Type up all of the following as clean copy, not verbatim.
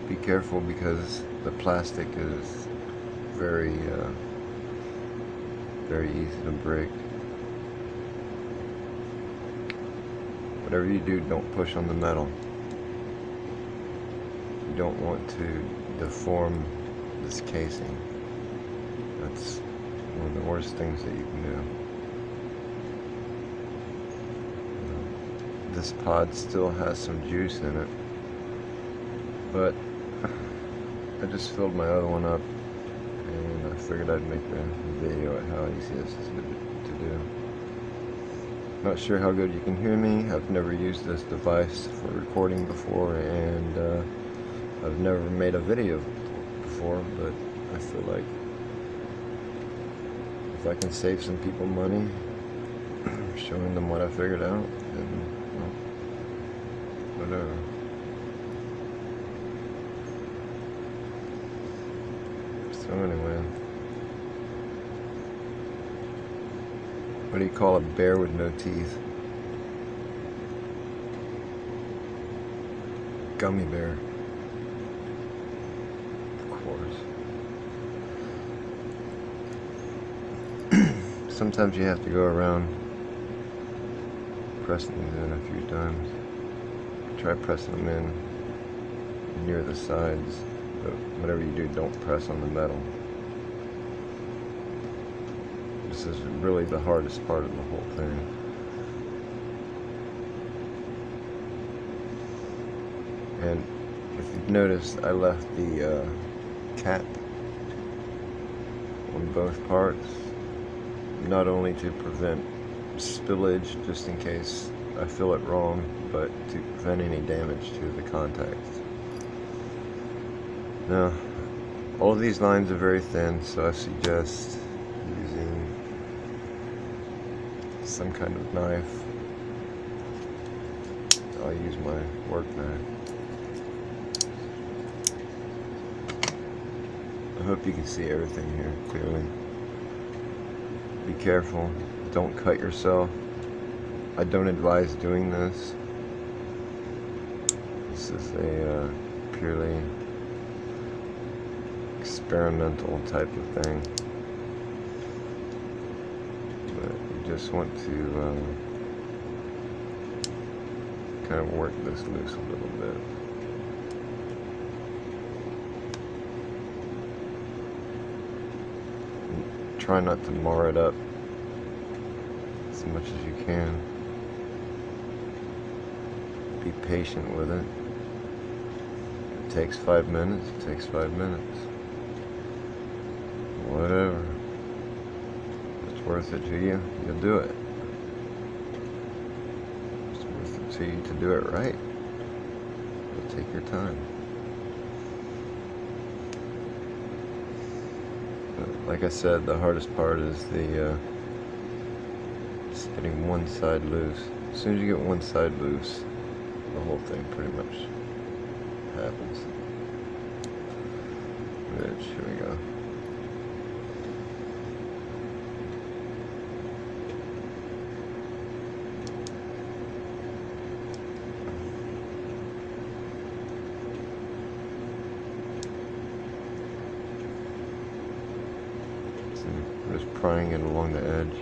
be careful because the plastic is very very easy to break. Whatever you do, don't push on the metal. You don't want to deform this casing. That's one of the worst things that you can do. This pod still has some juice in it, but I just filled my other one up, and I figured I'd make a video at how easy it is to do. Not sure how good you can hear me. I've never used this device for recording before, and I've never made a video before, but I feel like if I can save some people money showing them what I figured out, then well, whatever. So anyway, what do you call a bear with no teeth? Gummy bear. Of course. Sometimes you have to go around pressing these in a few times. Try pressing them in near the sides, but whatever you do, don't press on the metal. This is really the hardest part of the whole thing. And if you've noticed, I left the cap on both parts, not only to prevent spillage, just in case I fill it wrong, but to prevent any damage to the contacts. Now, all of these lines are very thin, so I suggest using some kind of knife. I'll use my work knife. I hope you can see everything here clearly. Be careful, don't cut yourself. I don't advise doing this. This is a purely experimental type of thing. But you just want to kind of work this loose a little bit. Try not to mar it up as much as you can. Be patient with it. It takes 5 minutes, it takes 5 minutes. Whatever. If it's worth it to you, you'll do it. If it's worth it to you to do it right, you'll take your time. Like I said, the hardest part is the just getting one side loose. As soon as you get one side loose, the whole thing pretty much happens. Which, here we go. I'm just prying it along the edge,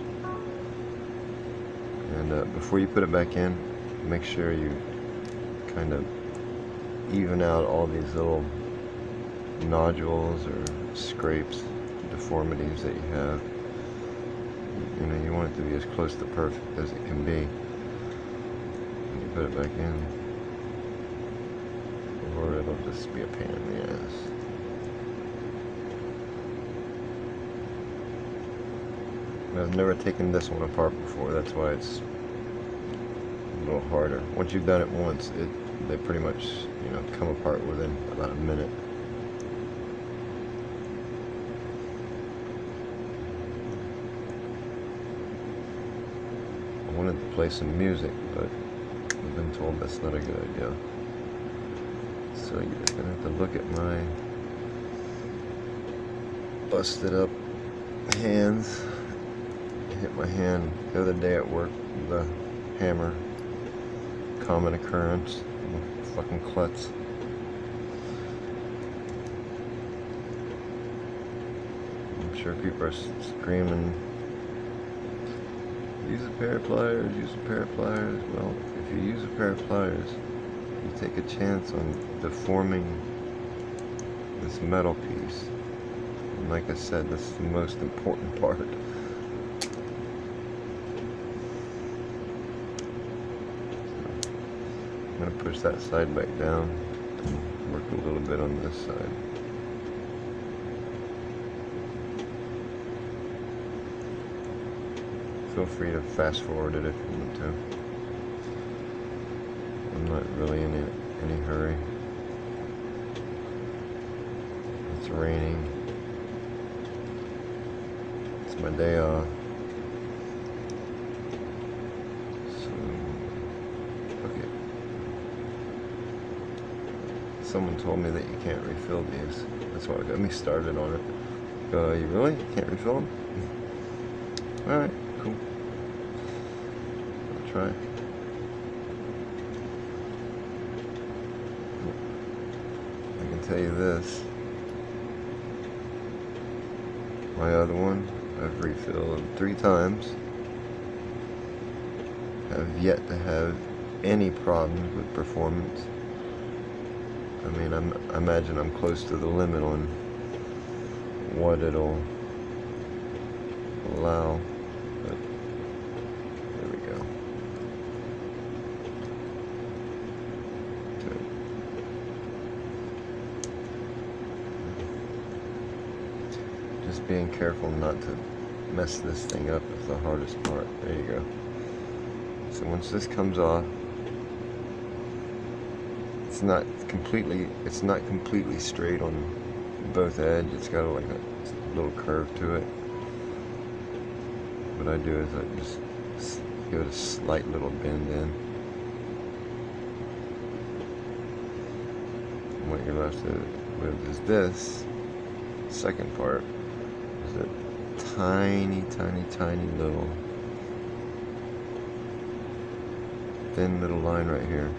and before you put it back in, make sure you kind of even out all these little nodules or scrapes, deformities that you have. You know, you want it to be as close to perfect as it can be when you put it back in, or it'll just be a pain in the ass. I've never taken this one apart before, that's why it's a little harder. Once you've done it once, they pretty much, you know, come apart within about a minute. I wanted to play some music, but I've been told that's not a good idea. So you're just gonna have to look at my busted up hands. Hit my hand the other day at work with a hammer. Common occurrence. Fucking klutz. sure people are screaming, use a pair of pliers, use a pair of pliers. Well, if you use a pair of pliers, you take a chance on deforming this metal piece. And like I said, this is the most important part. I'm going to push that side back down and work a little bit on this side. Feel free to fast forward it if you want to. I'm not really in any hurry. It's raining. It's my day off. So, okay. Someone told me that you can't refill these. That's what got me started on it. You really? You can't refill them? Alright, cool. I'll try. I can tell you this. My other one, I've refilled 3 times. Have yet to have any problems with performance. I mean, I imagine I'm close to the limit on what it'll allow, but there we go. Okay. Just being careful not to mess this thing up is the hardest part. There you go. So once this comes off, it's not completely straight on both edges. It's got like a little curve to it. What I do is I just give it a slight little bend in. And what you're left with is this second part. Is a tiny little thin little line right here.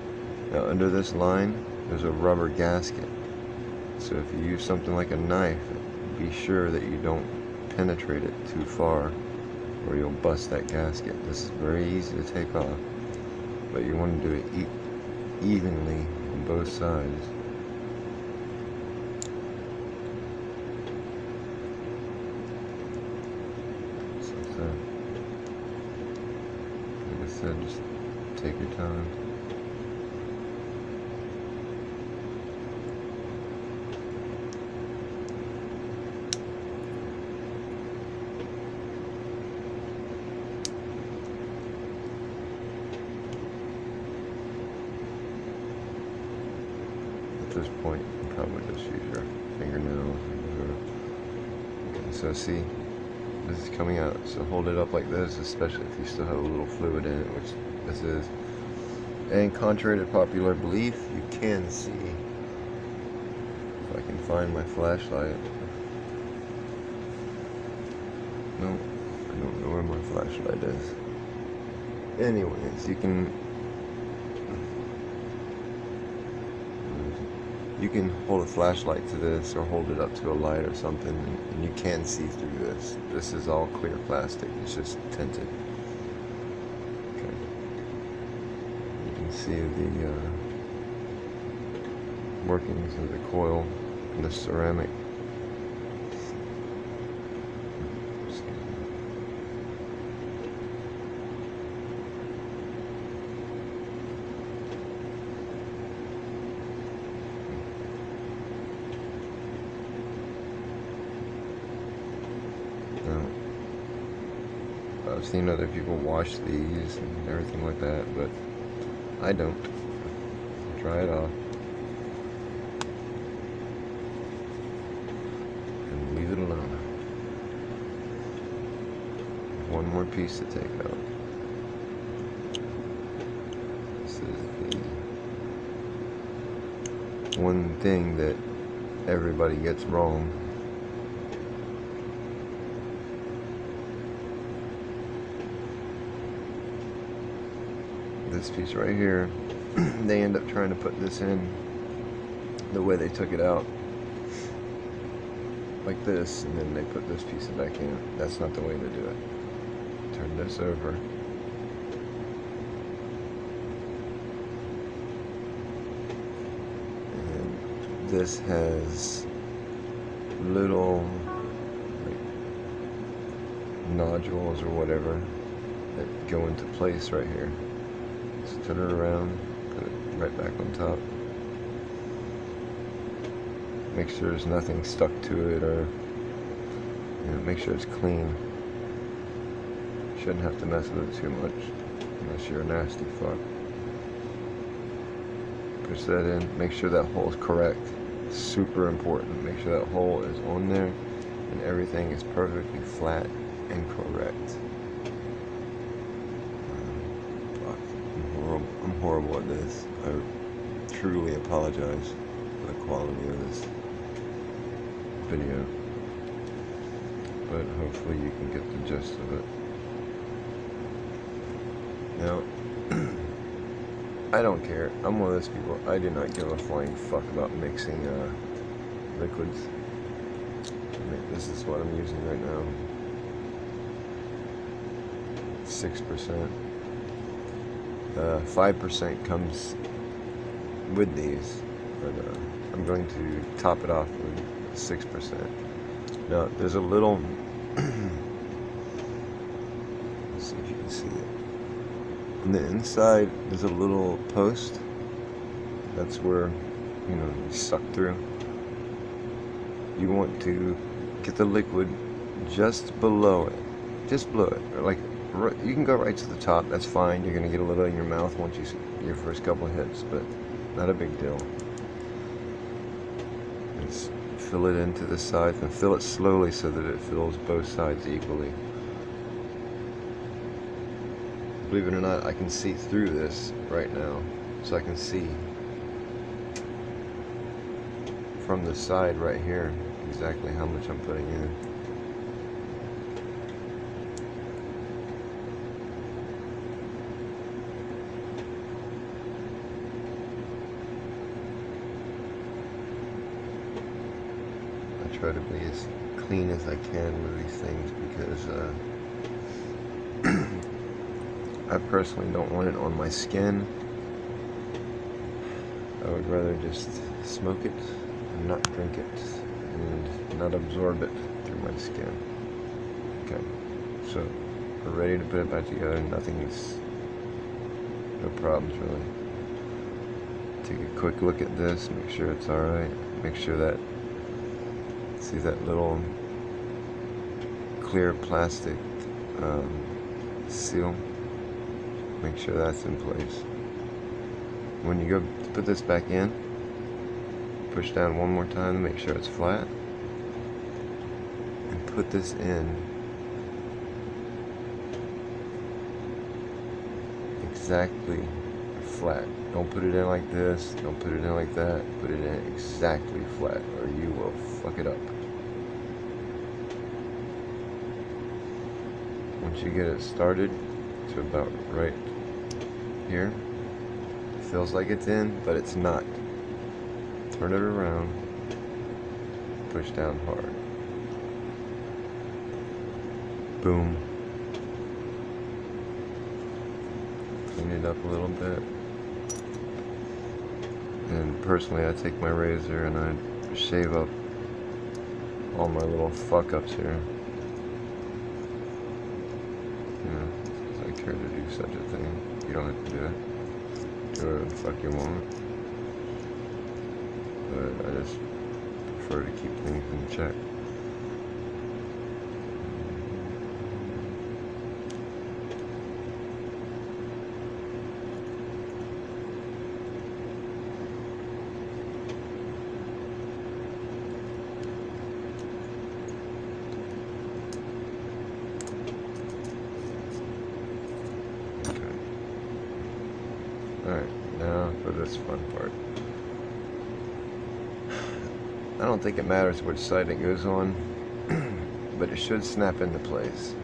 Now under this line, there's a rubber gasket. So if you use something like a knife, be sure that you don't penetrate it too far, or you'll bust that gasket. This is very easy to take off, but you want to do it evenly on both sides. So like I said, just take your time. At this point, you can probably just use your fingernails. Okay, so see, this is coming out. So hold it up like this, especially if you still have a little fluid in it, which this is. And contrary to popular belief, you can see. If I can find my flashlight. No, I don't know where my flashlight is. Anyways, you can hold a flashlight to this or hold it up to a light or something, and you can see through this. This is all clear plastic, it's just tinted. Okay. You can see the workings of the coil and the ceramic. I've seen other people wash these and everything like that, but I don't. Try it off and leave it alone. One more piece to take out. This is the one thing that everybody gets wrong. This piece right here, they end up trying to put this in the way they took it out. like this, and then they put this piece back in. That's not the way to do it. Turn this over. And this has little like nodules or whatever that go into place right here. So turn it around, put it right back on top. Make sure there's nothing stuck to it, or make sure it's clean. Shouldn't have to mess with it too much unless you're a nasty fuck. Push that in. Make sure that hole is correct. Super important. Make sure that hole is on there and everything is perfectly flat and correct. Fuck. I'm horrible at this. I truly apologize for the quality of this video, but hopefully you can get the gist of it. Now, I don't care. I'm one of those people. I do not give a flying fuck about mixing liquids. I mean, this is what I'm using right now. 6%. 5% comes with these, but I'm going to top it off with 6%. Now, there's a little, let's see if you can see it. On the inside, there's a little post. That's where, you suck through. You want to get the liquid just below it. Just below it. Or like, you can go right to the top, that's fine. You're going to get a little in your mouth once you see your first couple hits, but not a big deal. Just fill it into the sides and fill it slowly so that it fills both sides equally. Believe it or not, I can see through this right now. So I can see from the side right here exactly how much I'm putting in. I try to be as clean as I can with these things because I personally don't want it on my skin. I would rather just smoke it and not drink it and not absorb it through my skin. Okay, so we're ready to put it back together. No problems really. Take a quick look at this, make sure it's alright. Make sure that, see that little clear plastic seal? Make sure that's in place. When you go to put this back in, push down one more time to make sure it's flat, and put this in exactly flat. Don't put it in like this, don't put it in like that, put it in exactly flat or you will fuck it up. Once you get it started to about right here, it feels like it's in, but it's not. Turn it around, push down hard. Boom. Clean it up a little bit. And personally, I take my razor and I shave up all my little fuck ups here. I care to do such a thing. You don't have to do it. Do whatever the fuck you want. But I just prefer to keep things in check. Alright, now for this fun part. I don't think it matters which side it goes on, but it should snap into place.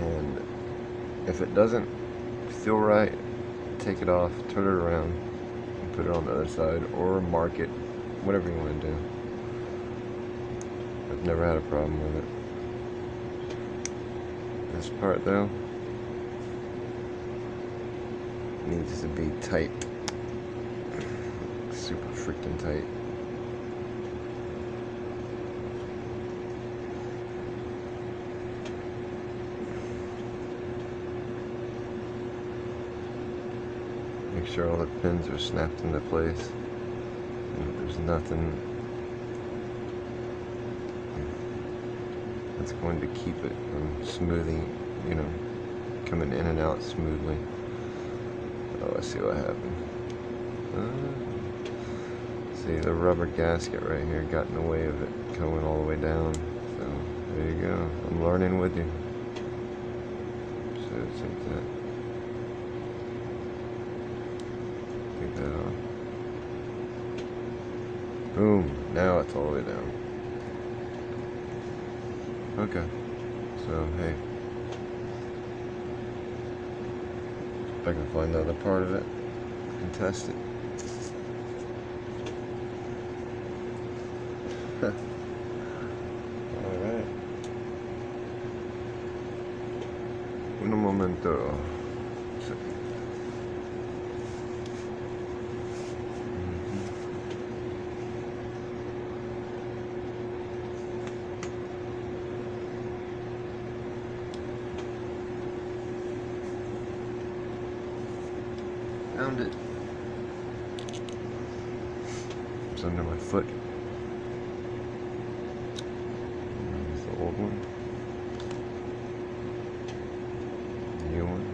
And if it doesn't feel right, take it off, turn it around, and put it on the other side, or mark it, whatever you want to do. I've never had a problem with it. This part though needs to be tight. Super freaking tight. Make sure all the pins are snapped into place. And there's nothing that's going to keep it from smoothing, you know, coming in and out smoothly. Oh, I see what happened. See, the rubber gasket right here got in the way of it going all the way down. So, there you go. I'm learning with you. So, take that. Take that off. Boom. Now it's all the way down. Okay. So, hey. If I can find the other part of it and test it. Alright. Un momento. Found it. It's under my foot. Here's the old one. The new one.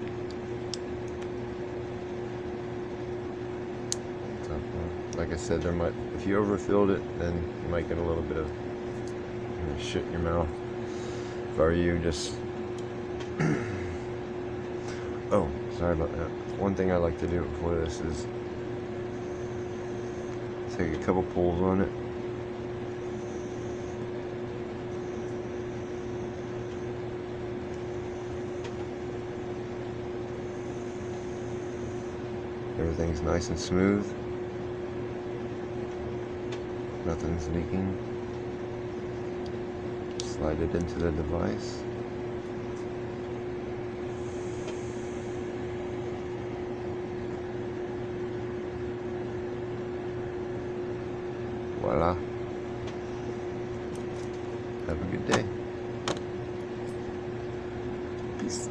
Top one. Like I said, there might, if you overfilled it, then you might get a little bit of shit in your mouth. If I were you, just oh, sorry about that. One thing I like to do before this is take a couple pulls on it. Everything's nice and smooth. Nothing's leaking. Slide it into the device. Voila. Have a good day. Peace.